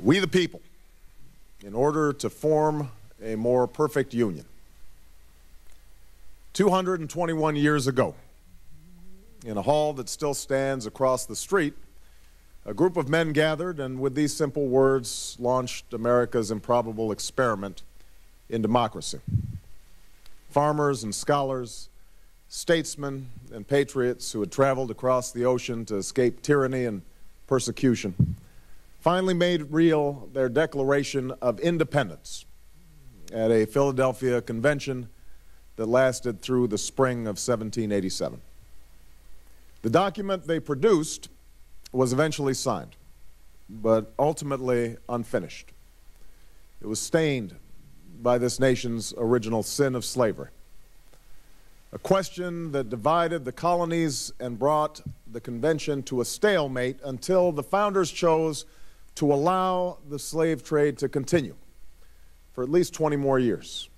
We the people, in order to form a more perfect union. 221 years ago, in a hall that still stands across the street, a group of men gathered and with these simple words launched America's improbable experiment in democracy. Farmers and scholars, statesmen and patriots who had traveled across the ocean to escape tyranny and persecution finally made real their Declaration of Independence at a Philadelphia convention that lasted through the spring of 1787. The document they produced was eventually signed, but ultimately unfinished. It was stained by this nation's original sin of slavery, a question that divided the colonies and brought the convention to a stalemate until the founders chose to allow the slave trade to continue for at least 20 more years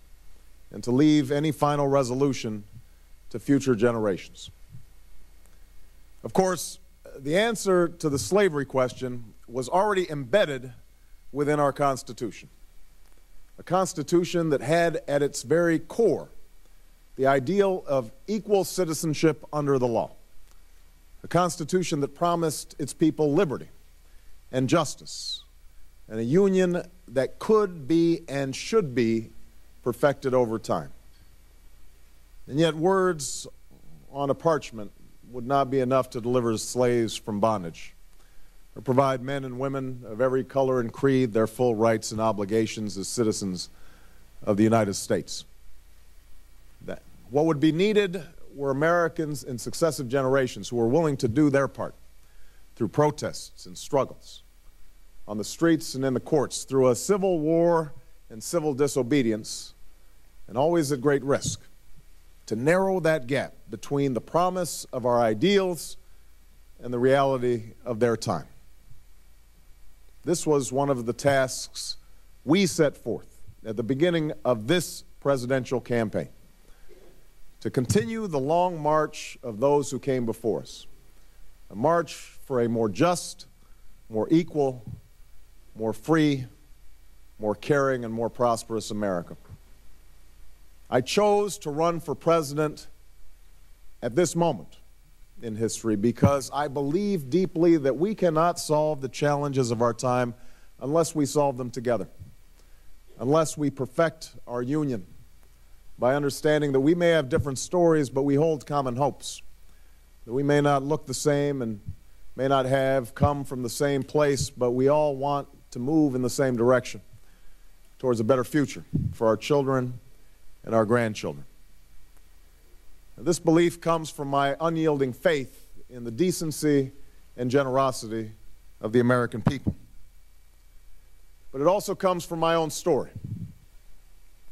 and to leave any final resolution to future generations. Of course, the answer to the slavery question was already embedded within our Constitution, a Constitution that had at its very core the ideal of equal citizenship under the law, a Constitution that promised its people liberty and justice, and a union that could be and should be perfected over time. And yet words on a parchment would not be enough to deliver slaves from bondage or provide men and women of every color and creed their full rights and obligations as citizens of the United States. What would be needed were Americans in successive generations who were willing to do their part through protests and struggles on the streets and in the courts, through a civil war and civil disobedience, and always at great risk, to narrow that gap between the promise of our ideals and the reality of their time. This was one of the tasks we set forth at the beginning of this presidential campaign, to continue the long march of those who came before us, a march for a more just, more equal, more free, more caring, and more prosperous America. I chose to run for president at this moment in history because I believe deeply that we cannot solve the challenges of our time unless we solve them together, unless we perfect our union by understanding that we may have different stories, but we hold common hopes, that we may not look the same and may not have come from the same place, but we all want to move in the same direction towards a better future for our children and our grandchildren. Now, this belief comes from my unyielding faith in the decency and generosity of the American people. But it also comes from my own story.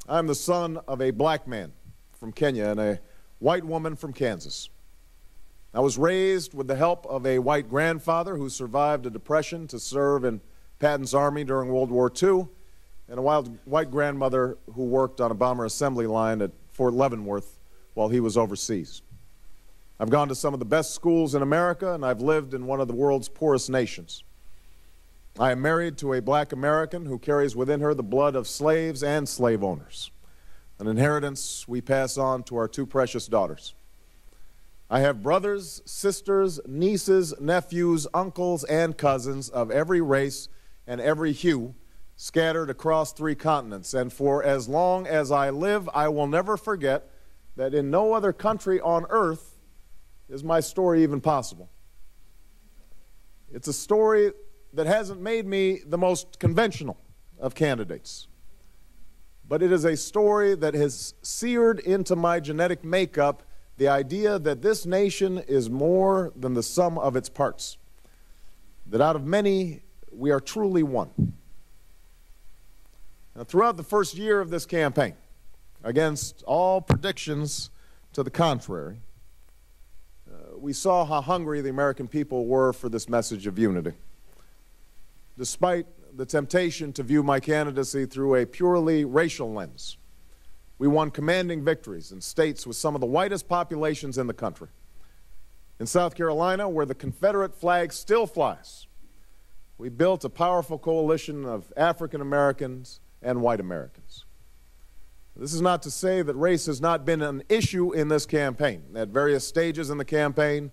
I'm the son of a black man from Kenya and a white woman from Kansas. I was raised with the help of a white grandfather who survived a depression to serve in Patton's army during World War II, and a white grandmother who worked on a bomber assembly line at Fort Leavenworth while he was overseas. I've gone to some of the best schools in America, and I've lived in one of the world's poorest nations. I am married to a black American who carries within her the blood of slaves and slave owners, an inheritance we pass on to our two precious daughters. I have brothers, sisters, nieces, nephews, uncles, and cousins of every race and every hue scattered across 3 continents. And for as long as I live, I will never forget that in no other country on earth is my story even possible. It's a story that hasn't made me the most conventional of candidates, but it is a story that has seared into my genetic makeup the idea that this nation is more than the sum of its parts, that out of many, we are truly one. Now, throughout the first year of this campaign, against all predictions to the contrary, we saw how hungry the American people were for this message of unity. Despite the temptation to view my candidacy through a purely racial lens, we won commanding victories in states with some of the whitest populations in the country. In South Carolina, where the Confederate flag still flies, we built a powerful coalition of African Americans and white Americans. This is not to say that race has not been an issue in this campaign. At various stages in the campaign,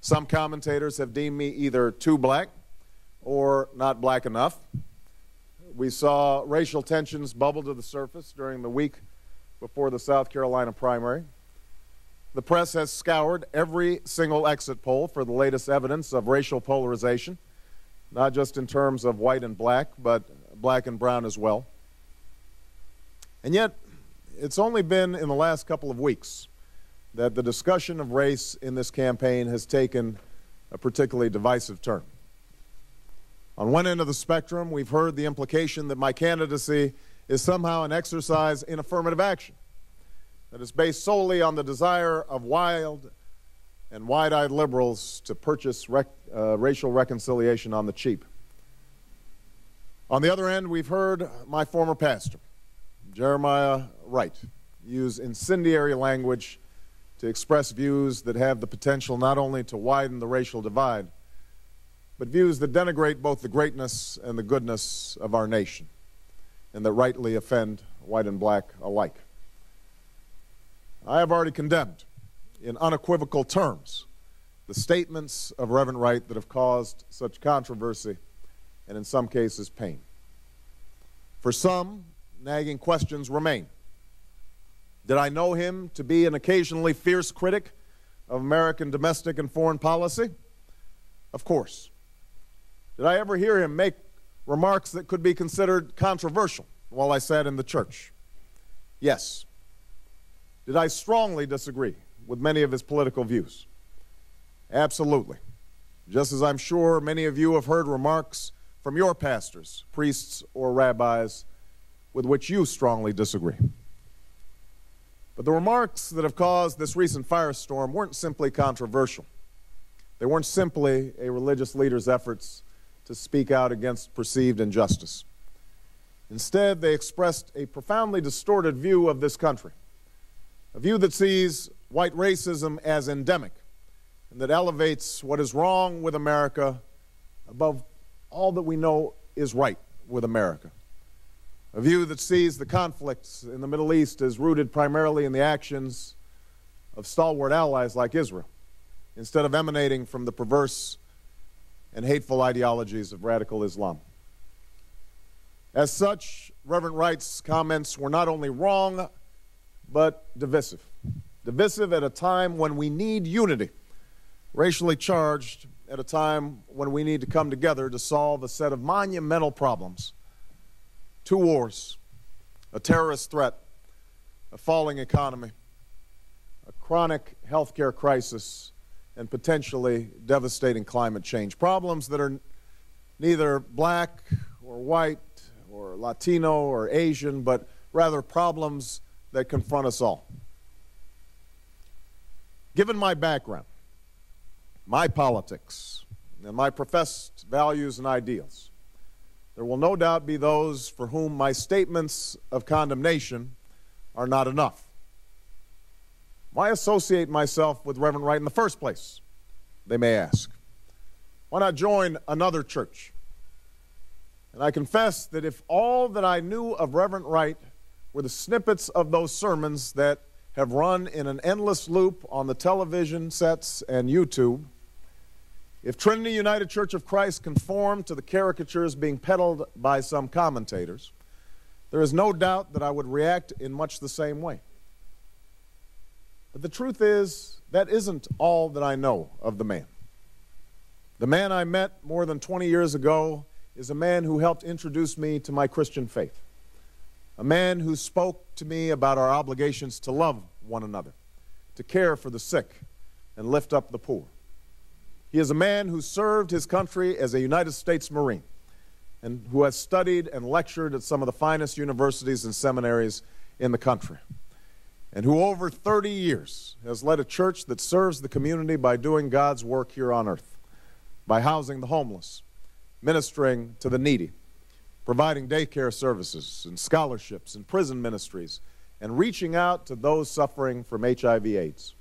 some commentators have deemed me either too black or not black enough. We saw racial tensions bubble to the surface during the week before the South Carolina primary. The press has scoured every single exit poll for the latest evidence of racial polarization, not just in terms of white and black, but black and brown as well. And yet, it's only been in the last couple of weeks that the discussion of race in this campaign has taken a particularly divisive turn. On one end of the spectrum, we've heard the implication that my candidacy is somehow an exercise in affirmative action, that is based solely on the desire of wild and wide-eyed liberals to purchase racial reconciliation on the cheap. On the other end, we've heard my former pastor, Jeremiah Wright, use incendiary language to express views that have the potential not only to widen the racial divide, but views that denigrate both the greatness and the goodness of our nation, and that rightly offend white and black alike. I have already condemned, in unequivocal terms, the statements of Reverend Wright that have caused such controversy and, in some cases, pain. For some, nagging questions remain. Did I know him to be an occasionally fierce critic of American domestic and foreign policy? Of course. Did I ever hear him make remarks that could be considered controversial while I sat in the church? Yes. Did I strongly disagree with many of his political views? Absolutely. Just as I'm sure many of you have heard remarks from your pastors, priests, or rabbis with which you strongly disagree. But the remarks that have caused this recent firestorm weren't simply controversial. They weren't simply a religious leader's efforts to speak out against perceived injustice. Instead, they expressed a profoundly distorted view of this country, a view that sees white racism as endemic and that elevates what is wrong with America above all that we know is right with America. A view that sees the conflicts in the Middle East as rooted primarily in the actions of stalwart allies like Israel, instead of emanating from the perverse and hateful ideologies of radical Islam. As such, Reverend Wright's comments were not only wrong, but divisive. Divisive at a time when we need unity, racially charged at a time when we need to come together to solve a set of monumental problems. 2 wars, a terrorist threat, a falling economy, a chronic healthcare crisis, and potentially devastating climate change. Problems that are neither black or white or Latino or Asian, but rather problems that confront us all. Given my background, my politics, and my professed values and ideals, there will no doubt be those for whom my statements of condemnation are not enough. Why associate myself with Reverend Wright in the first place, they may ask? Why not join another church? And I confess that if all that I knew of Reverend Wright were the snippets of those sermons that have run in an endless loop on the television sets and YouTube, if Trinity United Church of Christ conformed to the caricatures being peddled by some commentators, there is no doubt that I would react in much the same way. But the truth is, that isn't all that I know of the man. The man I met more than 20 years ago is a man who helped introduce me to my Christian faith, a man who spoke to me about our obligations to love one another, to care for the sick, and lift up the poor. He is a man who served his country as a United States Marine and who has studied and lectured at some of the finest universities and seminaries in the country, and who over 30 years has led a church that serves the community by doing God's work here on earth, by housing the homeless, ministering to the needy, providing daycare services and scholarships and prison ministries, and reaching out to those suffering from HIV/AIDS.